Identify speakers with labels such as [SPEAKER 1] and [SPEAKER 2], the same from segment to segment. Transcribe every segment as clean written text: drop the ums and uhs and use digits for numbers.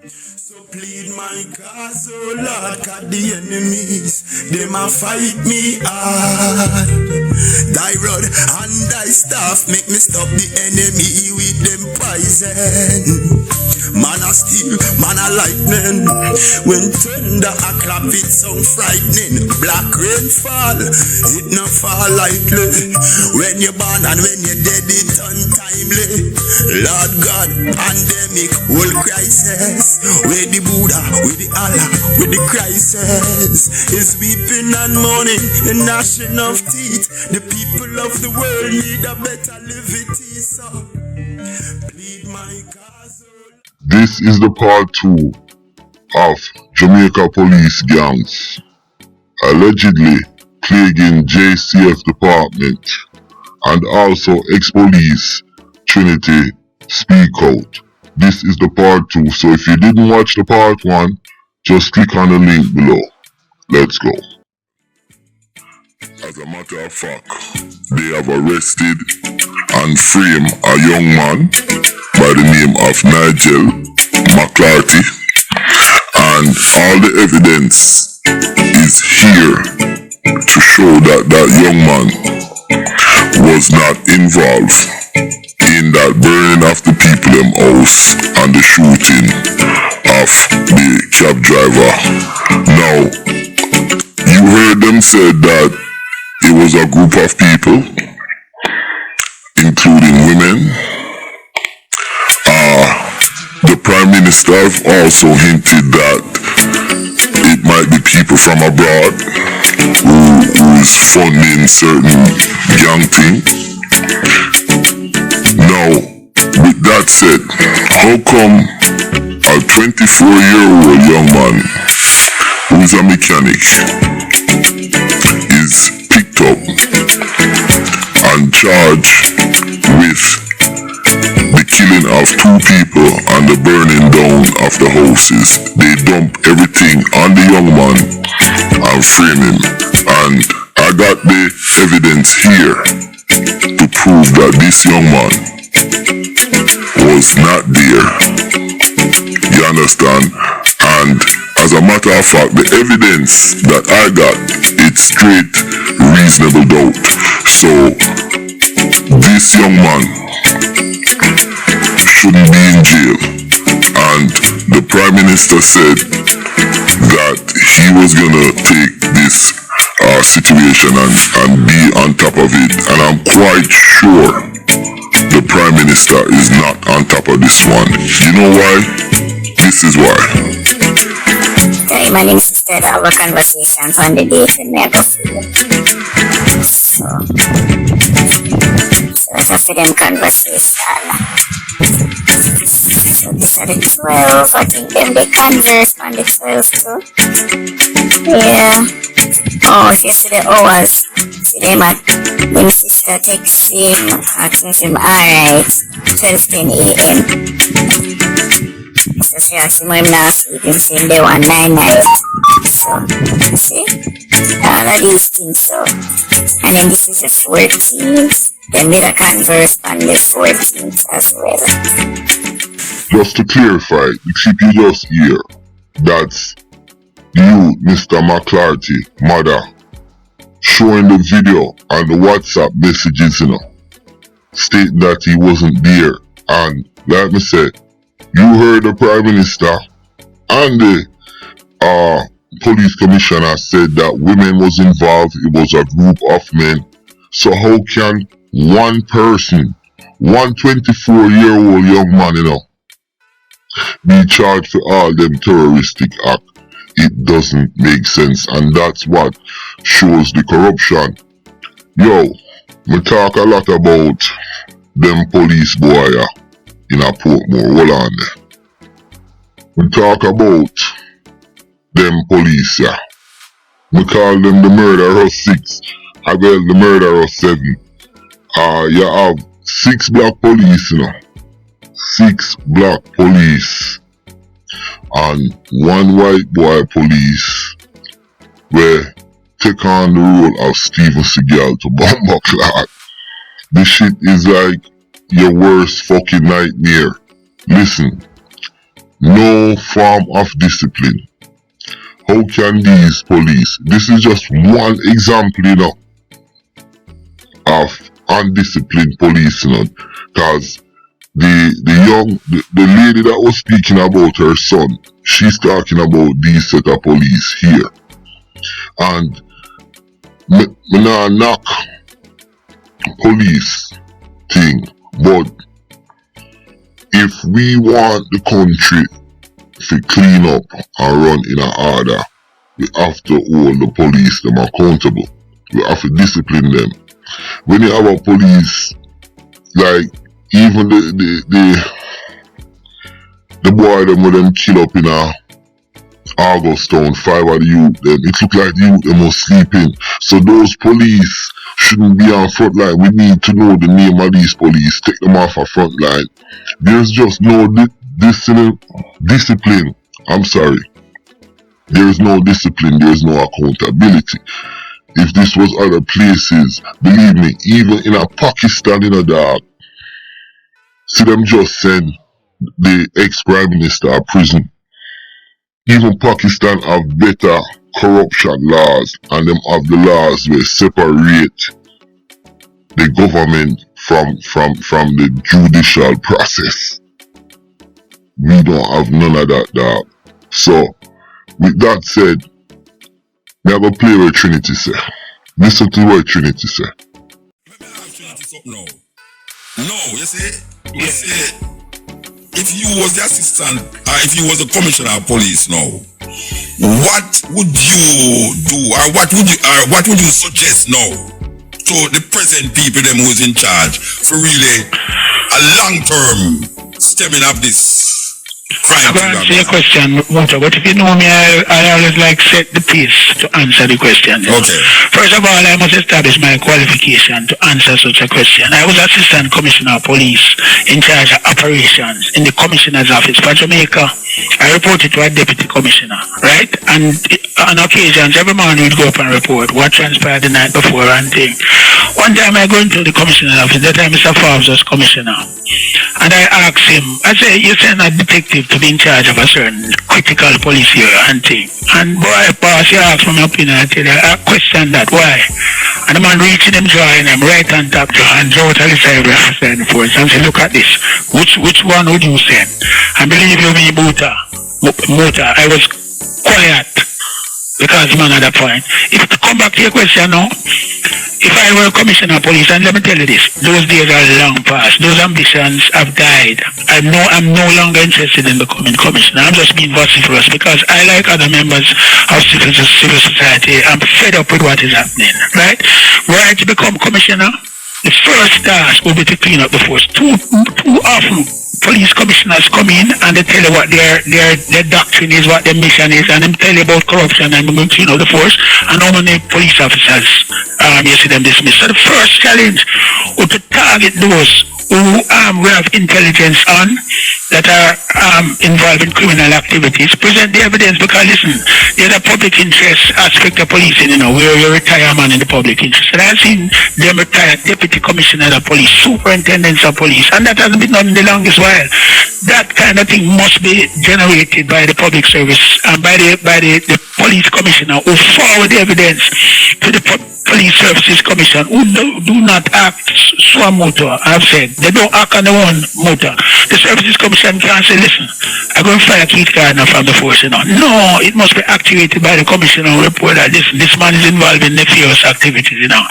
[SPEAKER 1] So plead my cause, oh Lord, cause the enemies, them a fight me hard. Thy rod and thy staff make me stop the enemy with them poison. Man a steel, man a lightning. When thunder a clap, it sound frightening. Black rain fall, it no fall lightly. When you're born and when you're dead, it untimely. Lord God, pandemic, whole crisis. With the Buddha, with the Allah, with the crisis is weeping and mourning and gnashing of teeth. The people of the world need a better liberty, so plead my cause.
[SPEAKER 2] This is the part 2 of Jamaica police gangs allegedly plaguing JCF department, and also ex-police Trinity speak out. This is the part 2, so if you didn't watch the part 1, just click on the link below. Let's go. As a matter of fact, they have arrested and framed a young man by the name of Nigel Mclary, and all the evidence is here to show that that young man was not involved in that burning of the people them house and the shooting of the cab driver. Now, you heard them said that it was a group of people, including women. The Prime Minister also hinted that it might be people from abroad who is funding certain young thing. Now, with that said, how come a 24-year-old young man who is a mechanic is picked up and charged with the killing of 2 people and the burning down of the houses? They dump everything on the young man and frame him, and I got the evidence here to prove that this young man was not there. You understand? And as a matter of fact, the evidence that I got, it's straight reasonable doubt. So this young man shouldn't be in jail, and the Prime Minister said that he was gonna take this situation and be on top of it, and I'm quite sure the Prime Minister is not on top of this one. You know why? This is why.
[SPEAKER 3] Hey, my name is Sister. Our conversation on the day to never feel. So that's a them conversation. So this are the 12. I think them they converse on the 12 too. Yeah. Oh, if you see the hours, see them at when sister text him, asking him alright, 12:10 a.m. So she asked him when him not sleeping, saying they want 9 nights. So, you see? All of these things, so. And then this is the 14th. Then we converse on the 14th as well.
[SPEAKER 2] Just to clarify, if you just hear, that's you, Mr. Mclary, mother, showing the video and the WhatsApp messages, stating that he wasn't there. And like me said, you heard the Prime Minister and the police commissioner said that women was involved, it was a group of men. So how can one person, one 24-year-old young man, be charged for all them terroristic acts? It doesn't make sense, and that's what shows the corruption. Yo, me talk a lot about them police boy in a Portmore. Hold on there. We talk about them police, we call them the murderer 6, I well the murderer 7. You have 6 black police, 6 black police and 1 white boy police where take on the role of Steven Seagal to bomb clock. This shit is like your worst fucking nightmare. Listen, no form of discipline. How can these police, this is just one example, you know, of undisciplined police, you know, because the lady that was speaking about her son, she's talking about these set of police here. And me not knock police thing, but if we want the country to clean up and run in an order, we have to hold the police them accountable. We have to discipline them. When you have a police, like even the boy them with them kill up in a August town, 5 of the youth them, it look like the youth them was sleeping. So those police shouldn't be on front line. We need to know the name of these police, take them off a front line. There's just no discipline. I'm sorry. There is no discipline, there is no accountability. If this was other places, believe me, even in a Pakistan, in a dog, see them just send the ex-prime minister to prison. Even Pakistan have better corruption laws, and them have the laws where separate the government from the judicial process. We don't have none of that, dog. So, with that said, never play with Trinity say. Listen to what Trinity say.
[SPEAKER 1] Let me ask Trinity something now. No, you see? You see, if you was the assistant, if you was the commissioner of police now, what would you do, or what would you suggest now to the present people them who's in charge for really a long-term stemming of this crime?
[SPEAKER 4] I'm going to answer your question, Motor, but if you know me, I always like set the pace to answer the question.
[SPEAKER 1] Okay.
[SPEAKER 4] First of all, I must establish my qualification to answer such a question. I was Assistant Commissioner of Police in charge of operations in the Commissioner's Office for Jamaica. I reported to a Deputy Commissioner, right? And on occasions, every morning we'd go up and report what transpired the night before and thing. One time I go into the Commissioner's Office, that time Mr. Forbes was Commissioner. And I asked him, I said, you send a detective to be in charge of a certain critical police area and thing. And boy, boss, you asked me my opinion, I tell you, I question that, why? And the man reaching him drawing him right on top draw and draw out of the side officer in the force and say, look at this, which one would you send? And believe you me, Motor, I was quiet because man at that point. If to come back to your question now, if I were a commissioner of police, and let me tell you this, those days are long past. Those ambitions have died. I'm no longer interested in becoming commissioner. I'm just being vociferous because I, like other members of civil society, I'm fed up with what is happening, right? Were I to become commissioner, the first task will be to clean up the force. Too often, police commissioners come in and they tell you what their doctrine is, what their mission is, and they tell you about corruption and going to clean up the force, and how many police officers you see them dismissed. So the first challenge was to target those who we have intelligence on that are involved in criminal activities, present the evidence, because listen, there's a public interest aspect of policing, you know, where you retire man in the public interest. And I've seen them retire deputy commissioner of police, superintendents of police, and that hasn't been done in the longest while. That kind of thing must be generated by the public service and by the police commissioner who forward the evidence to the police services commission, who do not act sua motu. I've said they don't act on their own motor. The services commission can't say, listen, I'm going to fire Keith Gardner from the force, you know. No, it must be activated by the commissioner who report that this man is involved in nefarious activities, you know.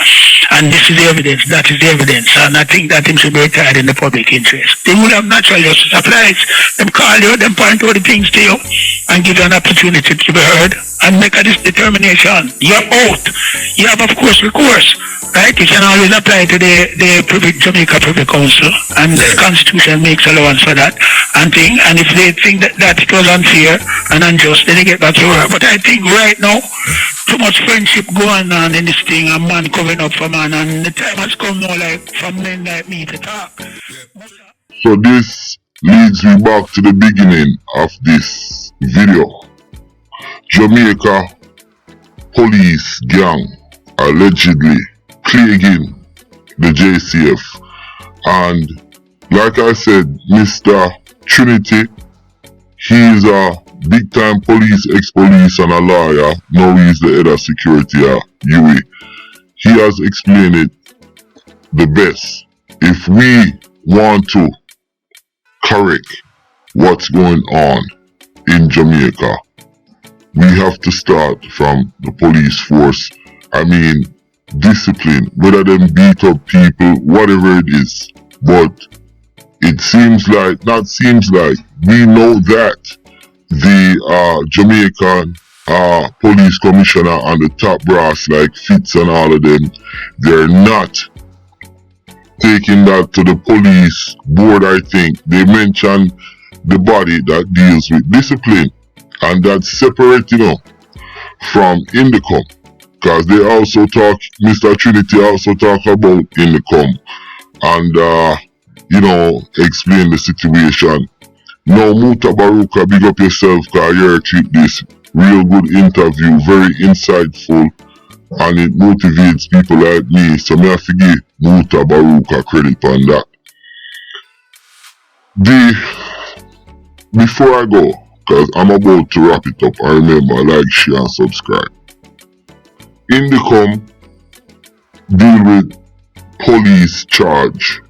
[SPEAKER 4] And this is the evidence, that is the evidence, and I think that him should be retired in the public interest. They would have natural justice applies. Them call you, them point out the things to you, and give you an opportunity to be heard, and make a determination. You're out. You have, of course, recourse. Right? You can always apply to the Jamaica Privy Council, and the Constitution makes allowance for that and thing. And if they think that it was unfair and unjust, then they get back to work. But I think right now, too much friendship going on in this thing, and man covering up for man, and the time has come now, like for men like me to talk.
[SPEAKER 2] So this leads me back to the beginning of this video. Jamaica police gang allegedly plaguing the JCF, and like I said, Mr. Trinity, He's a big time police, ex-police and a lawyer. Now he's the head of security at UE. He has explained it the best. If we want to correct what's going on in Jamaica, we have to start from the police force. I mean, discipline, whether them beat up people, whatever it is. But it seems like, we know that the Jamaican police commissioner and the top brass like Fitz and all of them, they're not taking that to the police board. I think they mentioned the body that deals with discipline, and that's separate, from Indicom, because they also talk, Mr. Trinity also talk about Indicom and explain the situation. Now, Muta Baruka, big up yourself, because you treat this real good interview, very insightful, and it motivates people like me. So me have to give Muta Baruka credit on that. Before I go, because I'm about to wrap it up, I remember, like, share and subscribe. Indicom deal with police charge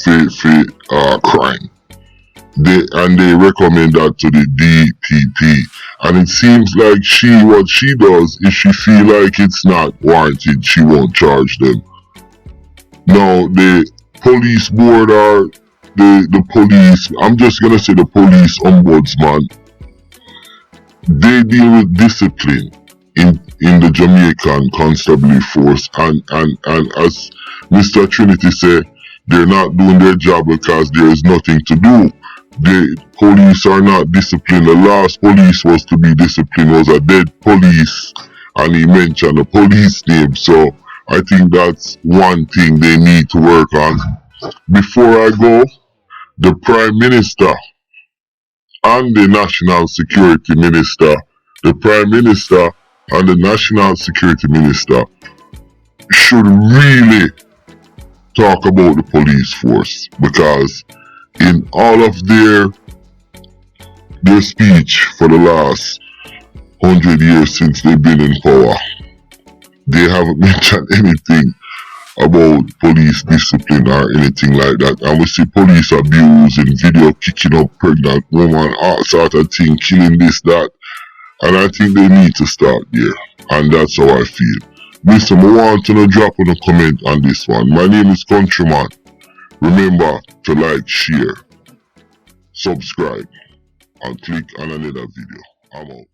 [SPEAKER 2] for crime. They recommend that to the DPP, and it seems like what she does, if she feel like it's not warranted, she won't charge them. Now the police board or the police, I'm just gonna say the police ombudsman, they deal with discipline in the Jamaican constabulary force, and as Mr. Trinity said, they're not doing their job because there is nothing to do. The police are not disciplined. The last police was to be disciplined was a dead police, and he mentioned the police name. So I think that's one thing they need to work on. Before I go, the Prime Minister and the National Security Minister, the Prime Minister and the National Security Minister should really talk about the police force, because in all of their speech for the last 100 years since they've been in power, they haven't mentioned anything about police discipline or anything like that. And we see police abuse in video, kicking up pregnant women, all sort of thing, killing this, that. And I think they need to start there. And that's how I feel. Listen, I want to drop in a comment on this one. My name is Countryman. Remember to like, share, subscribe, and click on another video. I'm out.